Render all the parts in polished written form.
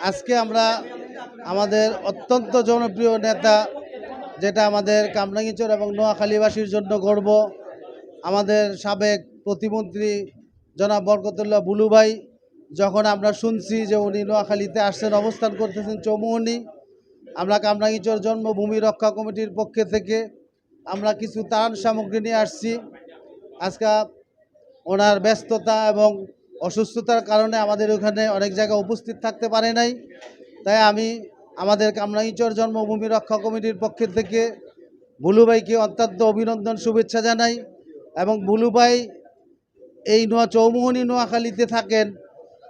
আজকে আমরা আমাদের অত্যন্ত জনপ্রিয় নেতা, যেটা আমাদের কামরাঙ্গীরচর এবং নোয়াখালীবাসীর জন্য গর্ব, আমাদের সাবেক প্রতিমন্ত্রী জনাব বরকতুল্লাহ বুলু ভাই, যখন আমরা শুনছি যে উনি নোয়াখালীতে আসছেন, অবস্থান করতেছেন চৌমুহনী, আমরা কামরাঙ্গীরচর জন্মভূমি রক্ষা কমিটির পক্ষে থেকে আমরা কিছু ত্রাণ সামগ্রী নিয়ে আসছি। আজকে ওনার ব্যস্ততা এবং অসুস্থতার কারণে আমাদের ওখানে অনেক জায়গায় উপস্থিত থাকতে পারে নাই। তাই আমি আমাদের কামরাঙ্গীরচর জন্মভূমি রক্ষা কমিটির পক্ষে থেকে বুলু ভাইকে অত্যন্ত অভিনন্দন, শুভেচ্ছা জানাই। এবং বুলু ভাই এই চৌমুহনী নোয়াখালীতে থাকেন,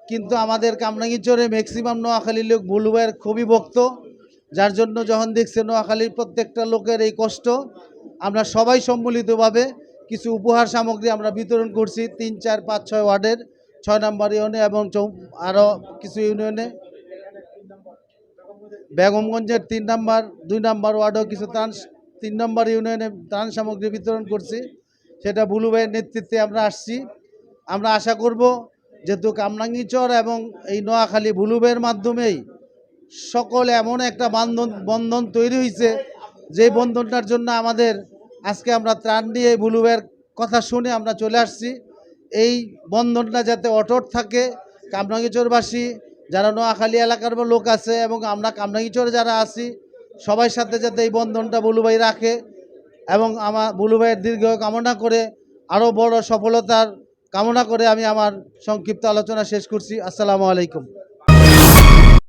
কিন্তু আমাদের কামরাঙ্গীরচরে ম্যাক্সিমাম নোয়াখালীর লোক বুলু ভাইয়ের খুবই ভক্ত, যার জন্য যখন দেখছে নোয়াখালীর প্রত্যেকটা লোকের এই কষ্ট, আমরা সবাই সম্মিলিতভাবে কিছু উপহার সামগ্রী আমরা বিতরণ করছি 3, 4, 5, 6 ওয়ার্ডের 6 নম্বর ইউনিয়নে এবং আরও কিছু ইউনিয়নে, বেগমগঞ্জের 3 নম্বর 2 নম্বর ওয়ার্ডেও কিছু 3 নম্বর ইউনিয়নে ত্রাণ সামগ্রী বিতরণ করছি। সেটা বুলু ভাইয়ের নেতৃত্বে আমরা আসছি। আমরা আশা করব, যেহেতু কামরাঙ্গীরচর এবং এই নোয়াখালী বুলু ভাইয়ের মাধ্যমেই সকল এমন একটা বন্ধন তৈরি হয়েছে, যে বন্ধনটার জন্য আমাদের আজকে আমরা ত্রাণ দিয়ে বুলু ভাইয়ের কথা শুনে আমরা চলে আসছি। এই বন্ধনটা যাতে অটুট থাকে, কামরাঙ্গীরচরবাসী যারা নোয়াখালী এলাকার লোক আছে এবং আমরা কামরাঙ্গীরচরে যারা আছি, সবার সাথে যাতে এই বন্ধনটা বুলু ভাই রাখে, এবং আমার বুলু ভাইয়ের দীর্ঘ কামনা করে আরও বড় সফলতার কামনা করে আমি আমার সংক্ষিপ্ত আলোচনা শেষ করছি। আসসালামু আলাইকুম।